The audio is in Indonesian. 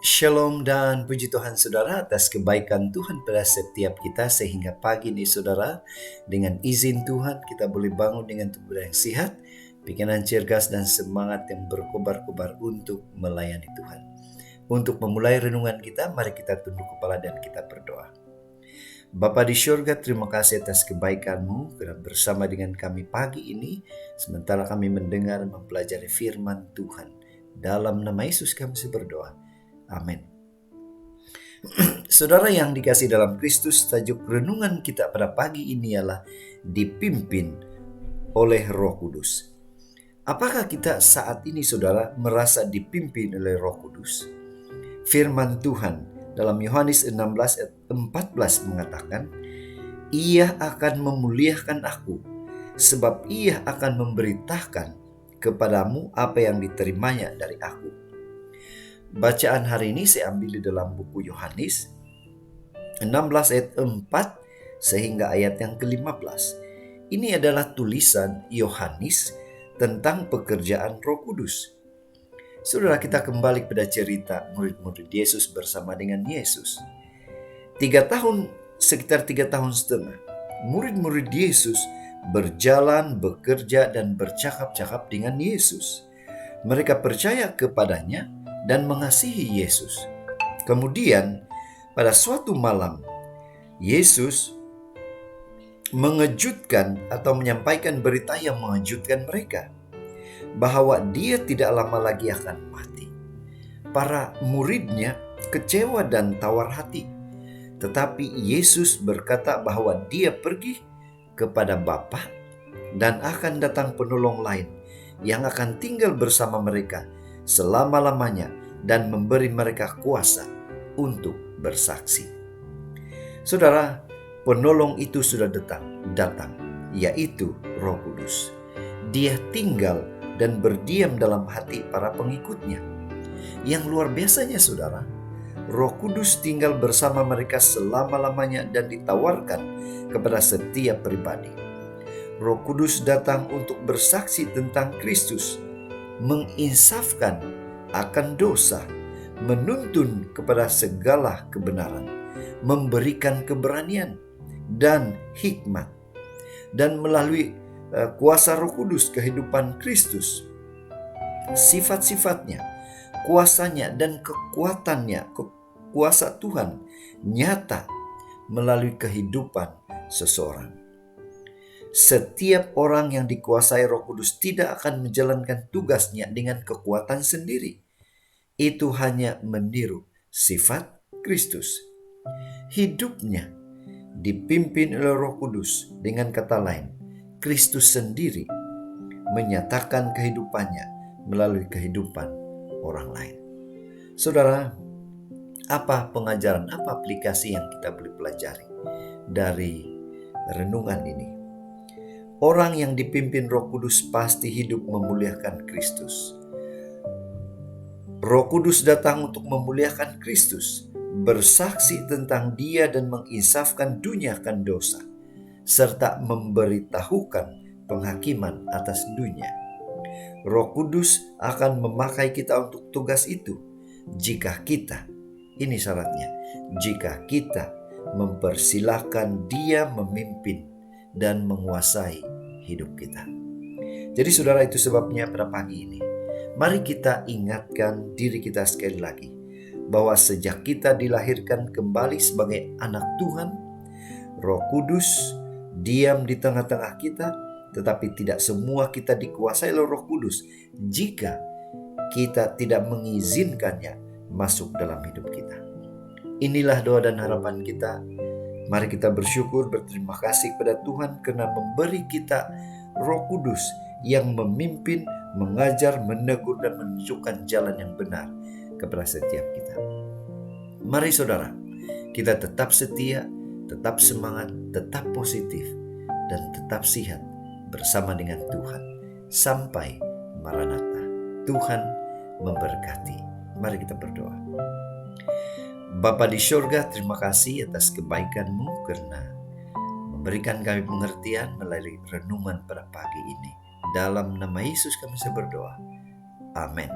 Shalom dan puji Tuhan saudara atas kebaikan Tuhan pada setiap kita sehingga pagi ini saudara dengan izin Tuhan kita boleh bangun dengan tubuh yang sehat, pikiran cergas dan semangat yang berkobar-kobar untuk melayani Tuhan. Untuk memulai renungan kita, mari kita tunduk kepala dan kita berdoa. Bapa di surga, terima kasih atas kebaikan-Mu karena bersama dengan kami pagi ini sementara kami mendengar dan mempelajari firman Tuhan. Dalam nama Yesus kami berdoa. Amin. Saudara yang dikasih dalam Kristus, tajuk renungan kita pada pagi ini ialah dipimpin oleh Roh Kudus. Apakah kita saat ini saudara merasa dipimpin oleh Roh Kudus? Firman Tuhan dalam Yohanes 16 ayat 14 mengatakan, "Ia akan memuliakan aku, sebab ia akan memberitakan kepadamu apa yang diterimanya dari aku." Bacaan hari ini saya ambil di dalam buku Yohanes 16 ayat 4 sehingga ayat yang ke-15. Ini adalah tulisan Yohanes tentang pekerjaan Roh Kudus. Saudara, kita kembali pada cerita murid-murid Yesus bersama dengan Yesus. Sekitar 3 tahun setengah, murid-murid Yesus berjalan, bekerja, dan bercakap-cakap dengan Yesus. Mereka percaya kepadanya dan mengasihi Yesus. Kemudian pada suatu malam Yesus mengejutkan atau menyampaikan berita yang mengejutkan mereka bahwa dia tidak lama lagi akan mati. Para muridnya kecewa dan tawar hati. Tetapi Yesus berkata bahwa dia pergi kepada Bapa dan akan datang penolong lain yang akan tinggal bersama mereka selama-lamanya dan memberi mereka kuasa untuk bersaksi. Saudara, penolong itu sudah datang, yaitu Roh Kudus. Dia tinggal dan berdiam dalam hati para pengikutnya. Yang luar biasanya saudara, Roh Kudus tinggal bersama mereka selama-lamanya dan ditawarkan kepada setiap pribadi. Roh Kudus datang untuk bersaksi tentang Kristus, menginsafkan akan dosa, menuntun kepada segala kebenaran, memberikan keberanian dan hikmat. Dan melalui kuasa Roh Kudus, kehidupan Kristus, sifat-sifatnya, kuasanya dan kekuatannya, kuasa Tuhan nyata melalui kehidupan seseorang. Setiap orang yang dikuasai Roh Kudus tidak akan menjalankan tugasnya dengan kekuatan sendiri. Itu hanya meniru sifat Kristus. Hidupnya dipimpin oleh Roh Kudus. Dengan kata lain, Kristus sendiri menyatakan kehidupannya melalui kehidupan orang lain. Saudara, apa pengajaran, apa aplikasi yang kita boleh pelajari dari renungan ini? Orang yang dipimpin Roh Kudus pasti hidup memuliakan Kristus. Roh Kudus datang untuk memuliakan Kristus, bersaksi tentang Dia dan menginsafkan dunia akan dosa, serta memberitahukan penghakiman atas dunia. Roh Kudus akan memakai kita untuk tugas itu jika kita, ini syaratnya, jika kita mempersilahkan Dia memimpin dan menguasai hidup kita. Jadi saudara, itu sebabnya pada pagi ini mari kita ingatkan diri kita sekali lagi bahwa sejak kita dilahirkan kembali sebagai anak Tuhan, Roh Kudus diam di tengah-tengah kita, tetapi tidak semua kita dikuasai oleh Roh Kudus jika kita tidak mengizinkannya masuk dalam hidup kita. Inilah doa dan harapan kita. Mari kita bersyukur, berterima kasih kepada Tuhan karena memberi kita Roh Kudus yang memimpin, mengajar, menegur, dan menunjukkan jalan yang benar kepada setiap kita. Mari saudara, kita tetap setia, tetap semangat, tetap positif, dan tetap sehat bersama dengan Tuhan sampai Maranatha. Tuhan memberkati. Mari kita berdoa. Bapa di surga, terima kasih atas kebaikan-Mu karena memberikan kami pengertian melalui renungan pada pagi ini. Dalam nama Yesus kami berdoa. Amin.